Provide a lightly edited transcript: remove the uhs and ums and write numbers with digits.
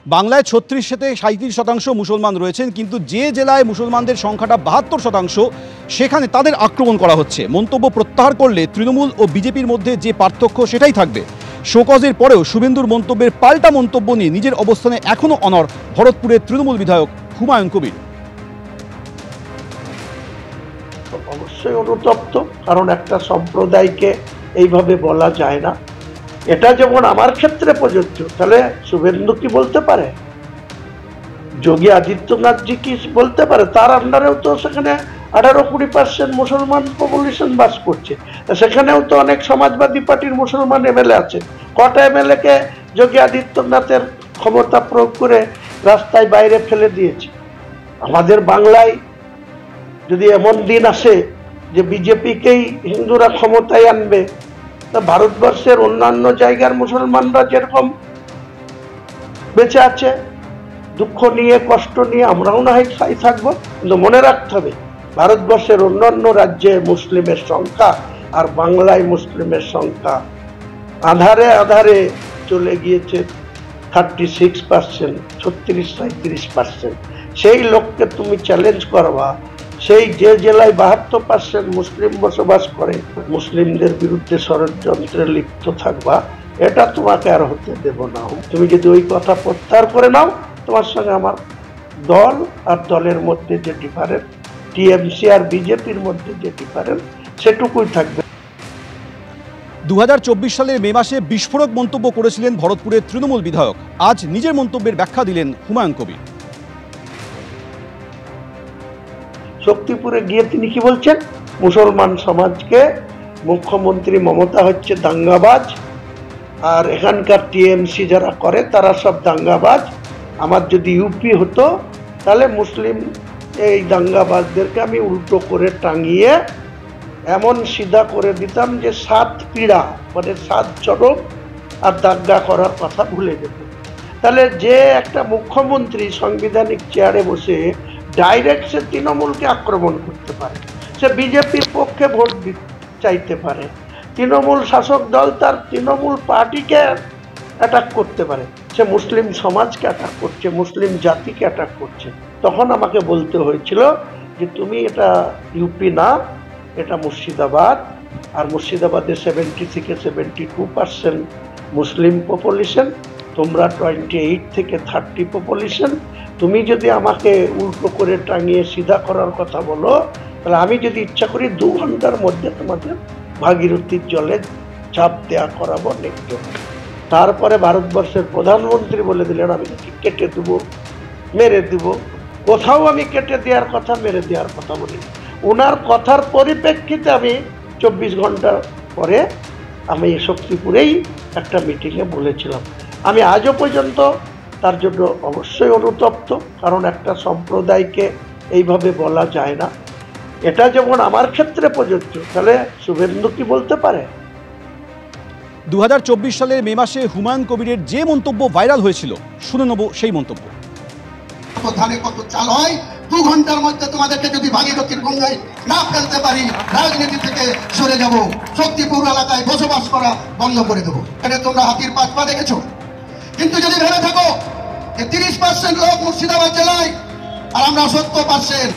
বাংলায় ৩৬ থেকে ৩৭% মুসলমান রয়েছেন, কিন্তু যে জেলায় মুসলমানদের সংখ্যাটা ৭২%, সেখানে তাদের আক্রমণ করা হচ্ছে। মন্তব্য প্রত্যাহার করলে তৃণমূল ও বিজেপির মধ্যে যে পার্থক্য সেটাই থাকবে। শোকজের পরেও শুভেন্দুর মন্তব্যের পাল্টা মন্তব্য নিয়ে নিজের অবস্থানে এখনও অনড় ভরতপুরের তৃণমূল বিধায়ক হুমায়ুন কবির। অবশ্যই অনুতপ্ত, কারণ একটা সম্প্রদায়কে এইভাবে বলা যায় না। এটা যেমন আমার ক্ষেত্রে প্রযোজ্য, তাহলে শুভেন্দু কি বলতে পারে? যোগী আদিত্যনাথজি কি বলতে পারে? তার আন্ডারেও তো সেখানে 18-20% মুসলমান পপুলেশন বাস করছে, সেখানেও তো অনেক সমাজবাদী পার্টির মুসলমান এমএলএ আছে। কটা এমএলএ কে যোগী আদিত্যনাথের ক্ষমতা প্রয়োগ করে রাস্তায় বাইরে ফেলে দিয়েছে। আমাদের বাংলায় যদি এমন দিন আসে যে বিজেপিকেই হিন্দুরা ক্ষমতায় আনবে, তা ভারতবর্ষের অন্যান্য জায়গার মুসলমানরা যেরকম বেঁচে আছে দুঃখ নিয়ে কষ্ট নিয়ে, আমরাও না হয় খাই থাকবো। কিন্তু মনে রাখতে হবে, ভারতবর্ষের অন্যান্য রাজ্যে মুসলিমের সংখ্যা আর বাংলায় মুসলিমের সংখ্যা আধারে আধারে চলে গিয়েছে 36%, 36-37%। সেই লোককে তুমি চ্যালেঞ্জ করবা, সেই যে জেলায় 72% মুসলিম বসবাস করে, মুসলিমদের বিরুদ্ধে ষড়যন্ত্রে লিপ্ত থাকবা, এটা তোমাকে আর হতে দেব না। তুমি যদি ওই কথা প্রত্যাহার করে নাও, তোমার সঙ্গে আমার দল আর দলের মধ্যে যে ডিফারেন্স, টিএমসি আর বিজেপির মধ্যে যে ডিফারেন্স, সেটুকুই থাকবে। 2024 সালের মে মাসে বিস্ফোরক মন্তব্য করেছিলেন ভরতপুরের তৃণমূল বিধায়ক। আজ নিজের মন্তব্যের ব্যাখ্যা দিলেন হুমায়ুন কবির। শক্তিপুরে গিয়ে তিনি কি বলছেন? মুসলমান সমাজকে মুখ্যমন্ত্রী মমতা হচ্ছে দাঙ্গাবাজ, আর এখানকার টিএমসি যারা করে তারা সব দাঙ্গাবাজ। আমার যদি ইউপি হতো, তাহলে মুসলিম এই দাঙ্গাবাজদেরকে আমি উল্টো করে টাঙিয়ে এমন সিধা করে দিতাম যে 7 পীড়া, মানে 7 চরম, আর দাঙ্গা করার কথা ভুলে যেত। তাহলে যে একটা মুখ্যমন্ত্রী সাংবিধানিক চেয়ারে বসে ডাইরেক্ট সে তৃণমূলকে আক্রমণ করতে পারে, সে বিজেপির পক্ষে ভোট চাইতে পারে, তৃণমূল শাসক দল তার তৃণমূল পার্টিকে অ্যাটাক করতে পারে, সে মুসলিম সমাজকে অ্যাটাক করছে, মুসলিম জাতিকে অ্যাটাক করছে, তখন আমাকে বলতে হয়েছিল যে তুমি এটা ইউপি না, এটা মুর্শিদাবাদ, আর মুর্শিদাবাদে 70 থেকে 72% মুসলিম পপুলেশন, তোমরা 28 থেকে 30 পপুলেশন। তুমি যদি আমাকে উল্টো করে টাঙিয়ে সিধা করার কথা বলো, তাহলে আমি যদি ইচ্ছা করি 2 ঘন্টার মধ্যে তোমাদের ভাগীরথীর জলে চাপ দেয়া করাবো নেক্সট। তারপরে ভারতবর্ষের প্রধানমন্ত্রী বলে দিলেন আমি কেটে দেবো, মেরে দেবো। কোথাও আমি কেটে দেওয়ার কথা, মেরে দেওয়ার কথা বলি। ওনার কথার পরিপ্রেক্ষিতে আমি 24 ঘন্টা পরে আমি শক্তিপুরেই একটা মিটিংয়ে বলেছিলাম। আমি আজও পর্যন্ত তার জন্য অবশ্যই অনুতপ্ত, কারণ একটা সম্প্রদায়কে এইভাবে বলা যায় না। এটা যেমন আমার ক্ষেত্রে প্রযোজ্য, তাহলে শুভেন্দু কি বলতে পারে? 2024 সালের মে মাসে হুমায়ুন কবিরের যে মন্তব্য ভাইরাল হয়েছিল, শুনে নেব সেই মন্তব্য। ধানে কত চাল হয়, 2 ঘন্টার মধ্যে তোমাদেরকে যদি ভাগীরথীর গঙ্গায় না ফেলতে পারি, রাজনীতি থেকে সরে যাব, শক্তিপুর এলাকায় বসবাস করা বন্ধ করে দেবো। এটা তোমরা হাতির পা দেখেছো। কিন্তু যদি ভেবে থাকো যে 30% লোক মুর্শিদাবাদ জেলায় আর আমরা 70%,